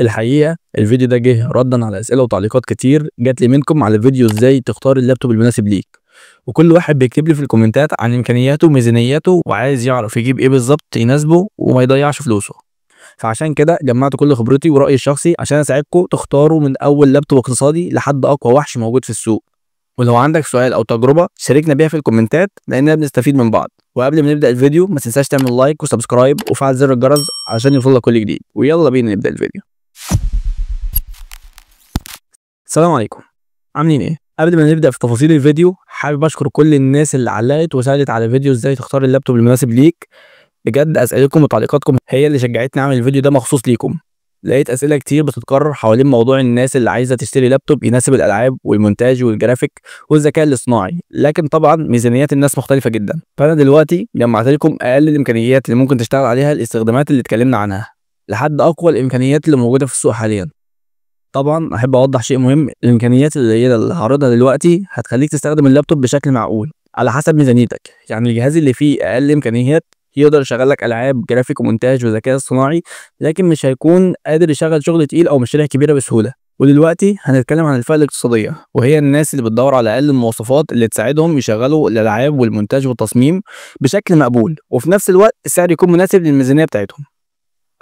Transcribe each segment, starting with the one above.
الحقيقة الفيديو ده جه ردا على أسئلة وتعليقات كتير جات لي منكم على فيديو ازاي تختار اللابتوب المناسب ليك، وكل واحد بيكتب لي في الكومنتات عن إمكانياته وميزانيته وعايز يعرف يجيب إيه بالظبط يناسبه وما يضيعش فلوسه. فعشان كده جمعت كل خبرتي ورأيي الشخصي عشان أساعدكم تختاروا من أول لابتوب اقتصادي لحد أقوى وحش موجود في السوق. ولو عندك سؤال أو تجربة شاركنا بيها في الكومنتات لأننا بنستفيد من بعض. وقبل ما نبدأ الفيديو ما تنساش تعمل لايك وسبسكرايب وفعل زر الجرس عشان يوصلك كل جديد، ويلا بينا نبدأ الفيديو. السلام عليكم، عاملين ايه؟ قبل ما نبدا في تفاصيل الفيديو حابب اشكر كل الناس اللي علقت وسالت على فيديو ازاي تختار اللابتوب المناسب ليك. بجد اسئلتكم وتعليقاتكم هي اللي شجعتني اعمل الفيديو ده مخصوص ليكم. لقيت اسئله كتير بتتكرر حوالين موضوع الناس اللي عايزه تشتري لابتوب يناسب الالعاب والمونتاج والجرافيك والذكاء الاصطناعي، لكن طبعا ميزانيات الناس مختلفه جدا. فانا دلوقتي جمعت لكم اقل الامكانيات اللي ممكن تشتغل عليها الاستخدامات اللي اتكلمنا عنها لحد اقوى الامكانيات اللي موجوده في السوق حاليا. طبعا احب اوضح شيء مهم، الامكانيات اللي هعرضها دلوقتي هتخليك تستخدم اللابتوب بشكل معقول على حسب ميزانيتك. يعني الجهاز اللي فيه اقل امكانيات يقدر يشغل لك العاب جرافيك ومونتاج وذكاء اصطناعي، لكن مش هيكون قادر يشغل شغل تقيل او مشاريع كبيره بسهوله. ودلوقتي هنتكلم عن الفئه الاقتصاديه، وهي الناس اللي بتدور على اقل المواصفات اللي تساعدهم يشغلوا الالعاب والمونتاج والتصميم بشكل مقبول، وفي نفس الوقت السعر يكون مناسب للميزانيه بتاعتهم.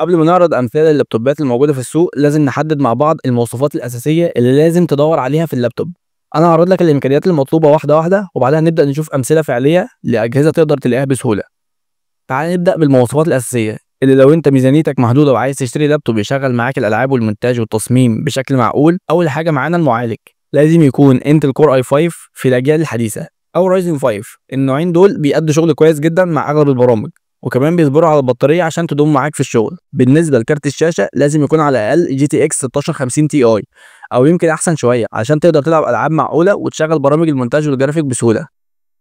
قبل ما نعرض امثله لللابتوبات الموجوده في السوق لازم نحدد مع بعض المواصفات الاساسيه اللي لازم تدور عليها في اللابتوب. انا هعرض لك الامكانيات المطلوبه واحده واحده، وبعدها نبدا نشوف امثله فعليه لاجهزه تقدر تلاقيها بسهوله. تعال نبدا بالمواصفات الاساسيه اللي لو انت ميزانيتك محدوده وعايز تشتري لابتوب يشغل معاك الالعاب والمونتاج والتصميم بشكل معقول. اول حاجه معانا المعالج، لازم يكون انتل كور اي 5 في الاجيال الحديثه او رايزن 5. النوعين دول بيأدوا شغل كويس جدا مع اغلب البرامج، وكمان بيصبروا على البطاريه عشان تدوم معاك في الشغل. بالنسبه لكارت الشاشه لازم يكون على الاقل جي تي اكس 1650 تي اي او يمكن احسن شويه عشان تقدر تلعب العاب معقوله وتشغل برامج المونتاج والجرافيك بسهوله.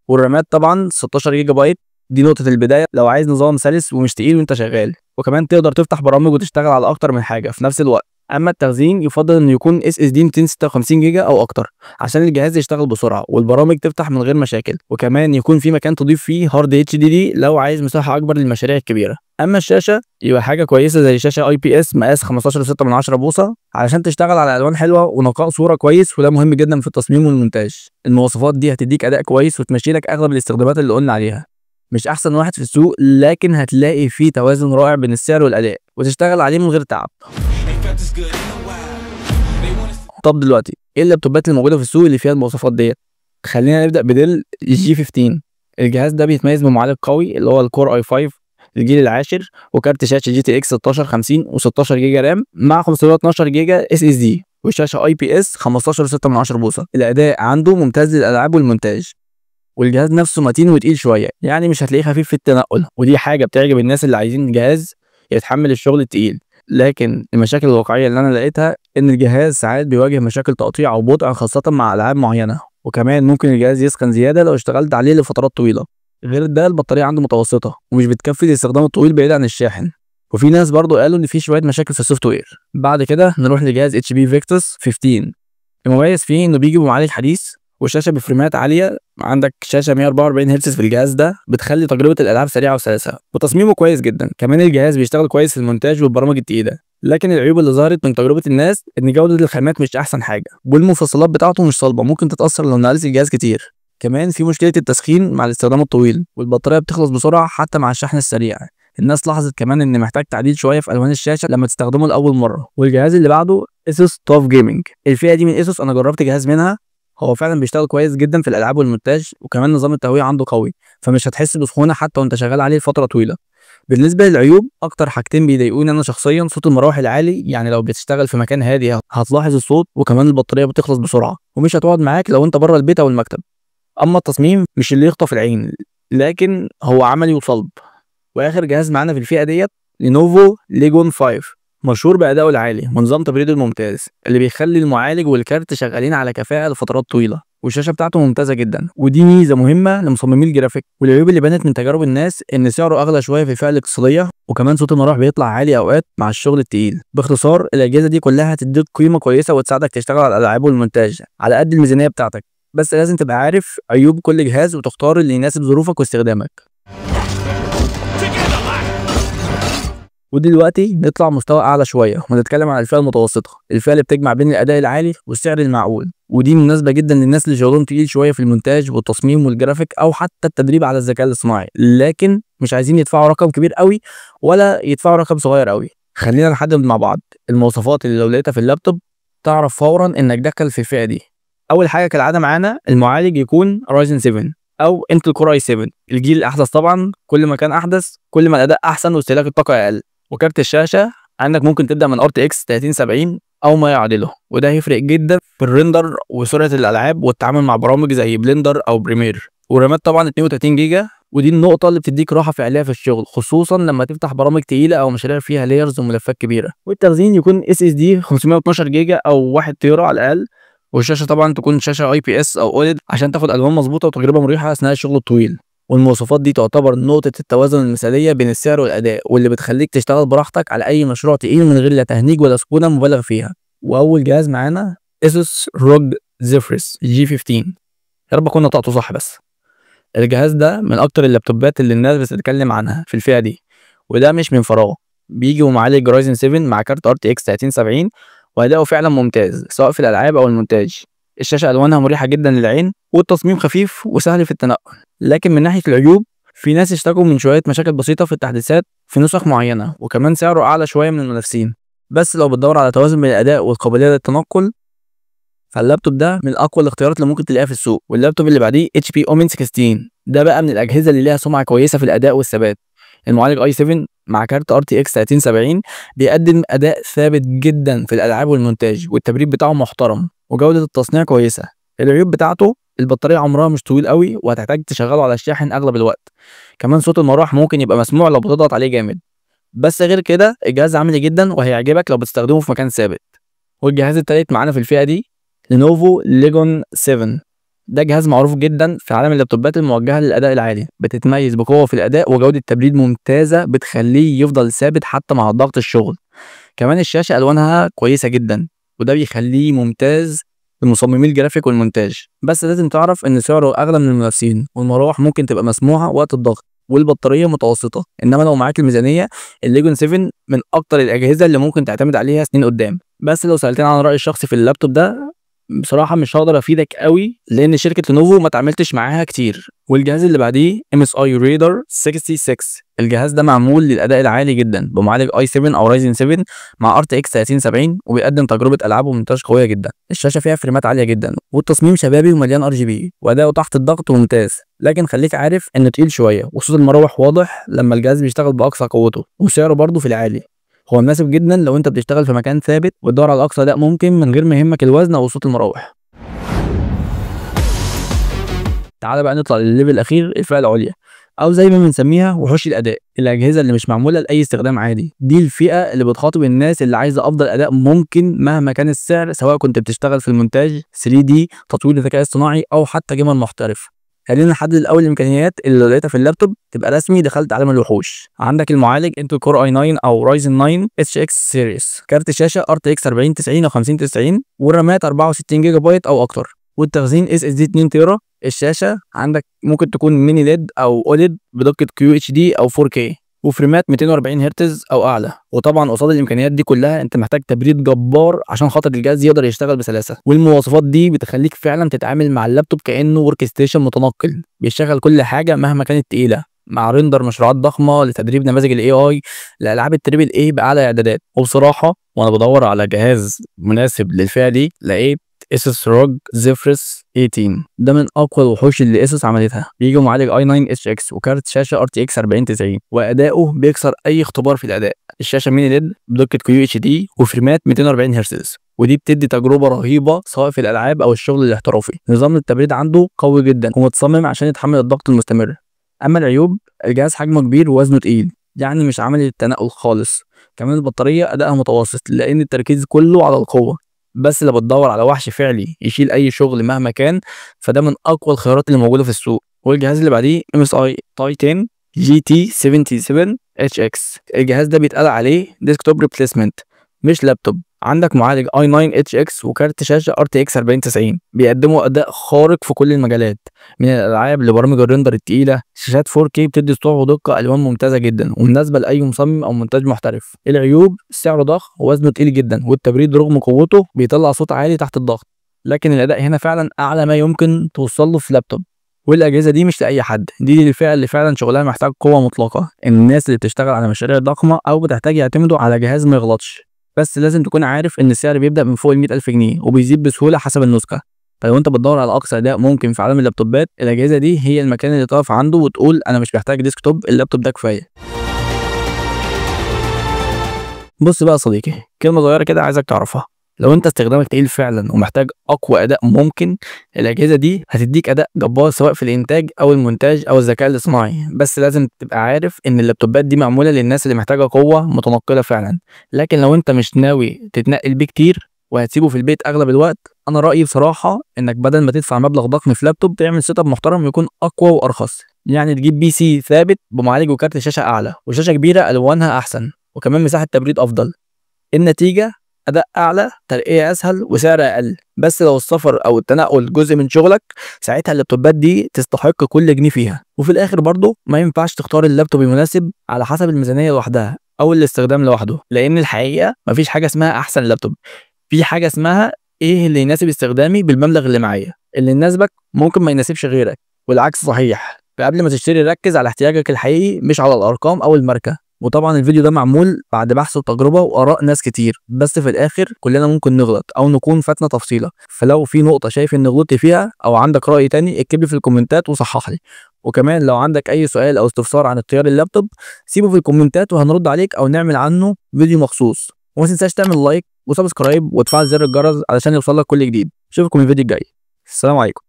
والرامات طبعا 16 جيجا بايت، دي نقطه البدايه لو عايز نظام سلس ومش تقيل وانت شغال، وكمان تقدر تفتح برامج وتشتغل على اكتر من حاجه في نفس الوقت. اما التخزين يفضل انه يكون اس اس دي 256 جيجا او اكتر عشان الجهاز يشتغل بسرعه والبرامج تفتح من غير مشاكل، وكمان يكون في مكان تضيف فيه هارد اتش دي دي لو عايز مساحه اكبر للمشاريع الكبيره. اما الشاشه يبقى حاجه كويسه زي شاشه اي بي اس مقاس 15.6 بوصه علشان تشتغل على الوان حلوه ونقاء صوره كويس، وده مهم جدا في التصميم والمونتاج. المواصفات دي هتديك اداء كويس وتمشي لك اغلب الاستخدامات اللي قلنا عليها. مش احسن واحد في السوق، لكن هتلاقي فيه توازن رائع بين السعر والاداء وتشتغل عليه من غير تعب. طب دلوقتي ايه اللابتوبات الموجوده في السوق اللي فيها المواصفات ديت؟ خلينا نبدا بديل جي 15. الجهاز ده بيتميز بمعالج قوي اللي هو الكور اي 5 الجيل العاشر، وكارت شاشه جي تي اكس 1650 و16 جيجا رام مع 512 جيجا اس اس دي، وشاشه اي بي اس 15.6 بوصه. الاداء عنده ممتاز للالعاب والمونتاج، والجهاز نفسه متين وتقيل شويه، يعني مش هتلاقيه خفيف في التنقل، ودي حاجه بتعجب الناس اللي عايزين جهاز يتحمل الشغل التقيل. لكن المشاكل الواقعيه اللي انا لقيتها ان الجهاز ساعات بيواجه مشاكل تقطيع او بطء خاصه مع العاب معينه، وكمان ممكن الجهاز يسخن زياده لو اشتغلت عليه لفترات طويله. غير ده البطاريه عنده متوسطه ومش بتكفي الاستخدام الطويل بعيد عن الشاحن. وفي ناس برضو قالوا ان في شويه مشاكل في السوفت وير. بعد كده نروح لجهاز اتش بي فيكتوس 15. المميز فيه انه بيجي بمعالج حديث وشاشه بفريمات عاليه، عندك شاشه 144 هرتز في الجهاز ده بتخلي تجربه الالعاب سريعه وسلسه، وتصميمه كويس جدا. كمان الجهاز بيشتغل كويس في المونتاج والبرامج التقيله، لكن العيوب اللي ظهرت من تجربه الناس ان جوده الخامات مش احسن حاجه، والمفصلات بتاعته مش صلبه ممكن تتاثر لو نقلت الجهاز كتير. كمان في مشكله التسخين مع الاستخدام الطويل، والبطاريه بتخلص بسرعه حتى مع الشحن السريع. الناس لاحظت كمان ان محتاج تعديل شويه في الوان الشاشه لما تستخدمه لاول مره. والجهاز اللي بعده اسوس توف جيمنج. الفئه دي من اسوس انا جربت جهاز منها، هو فعلا بيشتغل كويس جدا في الالعاب والمونتاج، وكمان نظام التهويه عنده قوي فمش هتحس بسخونه حتى وانت شغال عليه لفتره طويله. بالنسبه للعيوب اكتر حاجتين بيضايقوني انا شخصيا صوت المراوح العالي، يعني لو بتشتغل في مكان هادي هتلاحظ الصوت، وكمان البطاريه بتخلص بسرعه ومش هتقعد معاك لو انت بره البيت او المكتب. اما التصميم مش اللي يخطف العين، لكن هو عملي وصلب. واخر جهاز معانا في الفئه ديت لينوفو ليجون 5، مشهور بأدائه العالي ونظام تبريده الممتاز اللي بيخلي المعالج والكارت شغالين على كفاءة لفترات طويلة، والشاشة بتاعته ممتازة جدا، ودي ميزة مهمة لمصممي الجرافيك. والعيوب اللي بانت من تجارب الناس ان سعره اغلى شوية في الفئة الاقتصادية، وكمان صوت المراوح بيطلع عالي اوقات مع الشغل التقيل. باختصار الاجهزة دي كلها هتديك قيمة كويسة وتساعدك تشتغل على الالعاب والمونتاج على قد الميزانية بتاعتك، بس لازم تبقى عارف عيوب كل جهاز وتختار اللي يناسب ظروفك واستخدامك. ودلوقتي نطلع مستوى اعلى شويه ونتكلم عن الفئه المتوسطه، الفئه اللي بتجمع بين الاداء العالي والسعر المعقول، ودي مناسبه جدا للناس اللي شغلهم تقيل شويه في المونتاج والتصميم والجرافيك او حتى التدريب على الذكاء الاصطناعي، لكن مش عايزين يدفعوا رقم كبير قوي ولا يدفعوا رقم صغير قوي. خلينا نحدد مع بعض المواصفات اللي لو لقيتها في اللابتوب تعرف فورا انك داخل في الفئه دي. اول حاجه كالعاده معانا المعالج يكون رايزن 7 او انتل كور اي 7 الجيل الاحدث. طبعا كل ما كان احدث كل ما الاداء احسن واستهلاك الطاقه اقل. وكارت الشاشه عندك ممكن تبدا من RTX 3070 او ما يعادله، وده هيفرق جدا في الريندر وسرعه الالعاب والتعامل مع برامج زي بلندر او بريمير. ورامات طبعا 32 جيجا، ودي النقطه اللي بتديك راحه فعليه في الشغل خصوصا لما تفتح برامج تقيله او مشاريع فيها لايرز وملفات كبيره. والتخزين يكون SSD 512 جيجا او 1 تيرا على الاقل. والشاشه طبعا تكون شاشه IPS او OLED عشان تاخد الوان مظبوطه وتجربه مريحه اثناء الشغل الطويل. والمواصفات دي تعتبر نقطه التوازن المثاليه بين السعر والاداء، واللي بتخليك تشتغل براحتك على اي مشروع تقيل من غير لا تهنيج ولا سكونه مبالغ فيها. واول جهاز معانا Asus ROG Zephyrus G15. يا رب اكون نطقته صح. بس الجهاز ده من اكتر اللابتوبات اللي الناس بتتكلم عنها في الفئه دي، وده مش من فراغ. بيجي ومعالج رايزن 7 مع كارت RTX 3070 واداؤه فعلا ممتاز سواء في الالعاب او المونتاج. الشاشه الوانها مريحه جدا للعين والتصميم خفيف وسهل في التنقل. لكن من ناحيه العيوب في ناس اشتكوا من شويه مشاكل بسيطه في التحديثات في نسخ معينه، وكمان سعره اعلى شويه من المنافسين. بس لو بتدور على توازن بين الاداء والقابليه للتنقل فاللابتوب ده من اقوى الاختيارات اللي ممكن تلاقيها في السوق. واللابتوب اللي بعديه HP Omen 16، ده بقى من الاجهزه اللي ليها سمعه كويسه في الاداء والثبات. المعالج i7 مع كارت RTX 3070 بيقدم اداء ثابت جدا في الالعاب والمونتاج، والتبريد بتاعه محترم وجوده التصنيع كويسه. العيوب بتاعته البطاريه عمرها مش طويل قوي وهتحتاج تشغله على الشاحن اغلب الوقت. كمان صوت المروح ممكن يبقى مسموع لو بتضغط عليه جامد. بس غير كده الجهاز عملي جدا وهيعجبك لو بتستخدمه في مكان ثابت. والجهاز التالت معانا في الفئه دي لينوفو ليجون 7. ده جهاز معروف جدا في عالم اللابتوبات الموجهه للاداء العالي، بتتميز بقوه في الاداء وجوده تبريد ممتازه بتخليه يفضل ثابت حتى مع ضغط الشغل. كمان الشاشه الوانها كويسه جدا وده بيخليه ممتاز لمصممي الجرافيك والمونتاج. بس لازم تعرف ان سعره اغلى من المنافسين، والمراوح ممكن تبقى مسموعه وقت الضغط، والبطاريه متوسطه. انما لو معاك الميزانيه الليجون 7 من اكتر الاجهزه اللي ممكن تعتمد عليها سنين قدام. بس لو سالتني عن رايي الشخصي في اللابتوب ده بصراحه مش هقدر افيدك قوي لان شركه لينوفو ما اتعاملتش معاها كتير. والجهاز اللي بعديه MSI Raider 66. الجهاز ده معمول للاداء العالي جدا بمعالج i7 او رايزن 7 مع RTX 3070 وبيقدم تجربه العاب ومونتاج قويه جدا. الشاشه فيها فريمات عاليه جدا والتصميم شبابي ومليان RGB واداؤه تحت الضغط ممتاز. لكن خليك عارف انه تقيل شويه وصوت المراوح واضح لما الجهاز بيشتغل باقصى قوته، وسعره برضه في العالي. هو مناسب جدا لو انت بتشتغل في مكان ثابت وتدور على اقصى اداء ممكن من غير ما يهمك الوزن او صوت المراوح. تعال بقى نطلع للليفل الاخير، الفئه العليا او زي ما بنسميها وحوش الاداء، الاجهزه اللي مش معموله لاي استخدام عادي. دي الفئه اللي بتخاطب الناس اللي عايزه افضل اداء ممكن مهما كان السعر، سواء كنت بتشتغل في المونتاج 3D تطوير الذكاء الاصطناعي او حتى جيمر محترف. خلينا نحدد الاول الامكانيات اللي لو لقيتها في اللابتوب تبقى رسمي دخلت عالم الوحوش. عندك المعالج انتل كور i9 او رايزن 9 HX سيريس، كارت شاشه RTX 4090 او 5090، والرامات 64 جيجا بايت او اكتر، والتخزين SSD 2 تيرا. الشاشه عندك ممكن تكون ميني ليد او اوليد بدقه QHD او 4K، وفريمات 240 هرتز او اعلى. وطبعا قصاد الامكانيات دي كلها انت محتاج تبريد جبار عشان خاطر الجهاز يقدر يشتغل بسلاسه. والمواصفات دي بتخليك فعلا تتعامل مع اللابتوب كانه ورك ستيشن متنقل بيشغل كل حاجه مهما كانت تقيله، مع ريندر مشروعات ضخمه لتدريب نماذج الاي اي لالعاب التريبل اي باعلى اعدادات. وبصراحه وانا بدور على جهاز مناسب للفئه دي لقيت Asus ROG Zephyrus 18. ده من اقوى الوحوش اللي Asus عملتها. بيجي معالج i9 HX وكارت شاشه RTX 4090 واداؤه بيكسر اي اختبار في الاداء. الشاشه ميني ليد بدقه QHD وفريمات 240 هرتز، ودي بتدي تجربه رهيبه سواء في الالعاب او الشغل الاحترافي. نظام التبريد عنده قوي جدا ومتصمم عشان يتحمل الضغط المستمر. اما العيوب الجهاز حجمه كبير ووزنه تقيل يعني مش عامل للتنقل خالص. كمان البطاريه ادائها متوسط لان التركيز كله على القوه. بس لو بتدور على وحش فعلي يشيل اي شغل مهما كان فده من اقوى الخيارات اللي موجوده في السوق. والجهاز اللي بعديه MSI Titan GT77 HX. الجهاز ده بيتقال عليه ديسكتوب ريبليسمنت مش لابتوب عندك معالج i9 HX وكارت شاشه RTX 4090 بيقدموا اداء خارق في كل المجالات، من الالعاب لبرامج الريندر التقيله. شاشات 4K بتدي سطوع ودقه الوان ممتازه جدا ومناسبه لاي مصمم او مونتاج محترف. العيوب: سعره ضخم ووزنه تقيل جدا، والتبريد رغم قوته بيطلع صوت عالي تحت الضغط، لكن الاداء هنا فعلا اعلى ما يمكن توصل له في لابتوب. والاجهزه دي مش لاي حد، دي للفئه اللي فعلا شغلها محتاج قوه مطلقه، الناس اللي بتشتغل على مشاريع ضخمه او بتحتاج يعتمدوا على جهاز ما يغلطش. بس لازم تكون عارف ان السعر بيبدا من فوق ال 100,000 جنيه وبيزيد بسهوله حسب النسخه. فلو انت بتدور على اقصى اداء ممكن في عالم اللابتوبات، الاجهزه دي هي المكان اللي تقف عنده وتقول انا مش محتاج ديسكتوب، اللابتوب ده كفايه. بص بقى يا صديقي، كلمه صغيره كده عايزك تعرفها: لو انت استخدامك تقيل فعلا ومحتاج اقوى اداء ممكن، الاجهزه دي هتديك اداء جبار سواء في الانتاج او المونتاج او الذكاء الاصطناعي. بس لازم تبقى عارف ان اللابتوبات دي معموله للناس اللي محتاجه قوه متنقله فعلا. لكن لو انت مش ناوي تتنقل بيه كتير وهتسيبه في البيت اغلب الوقت، انا رايي بصراحه انك بدل ما تدفع مبلغ ضخم في لابتوب تعمل سيت اب محترم يكون اقوى وارخص. يعني تجيب PC ثابت بمعالج وكارت شاشه اعلى وشاشه كبيره الوانها احسن وكمان مساحه تبريد افضل. النتيجه اداء اعلى، ترقيه اسهل، وسعر اقل. بس لو السفر او التنقل جزء من شغلك، ساعتها اللابتوبات دي تستحق كل جنيه فيها. وفي الاخر برضه ما ينفعش تختار اللابتوب المناسب على حسب الميزانيه لوحدها او الاستخدام لوحده، لان الحقيقه مفيش حاجه اسمها احسن لابتوب، في حاجه اسمها ايه اللي يناسب استخدامي بالمبلغ اللي معايا. اللي يناسبك ممكن ما يناسبش غيرك، والعكس صحيح. فقبل ما تشتري ركز على احتياجك الحقيقي مش على الارقام او الماركه. وطبعا الفيديو ده معمول بعد بحث وتجربه واراء ناس كتير، بس في الاخر كلنا ممكن نغلط او نكون فاتنا تفصيله. فلو في نقطه شايف ان غلطت فيها او عندك راي تاني اكتب لي في الكومنتات وصحح لي. وكمان لو عندك اي سؤال او استفسار عن اختيار اللابتوب سيبه في الكومنتات وهنرد عليك او نعمل عنه فيديو مخصوص. وما تنساش تعمل لايك وسبسكرايب وتفعل زر الجرس علشان يوصلك كل جديد. اشوفكم الفيديو الجاي. السلام عليكم.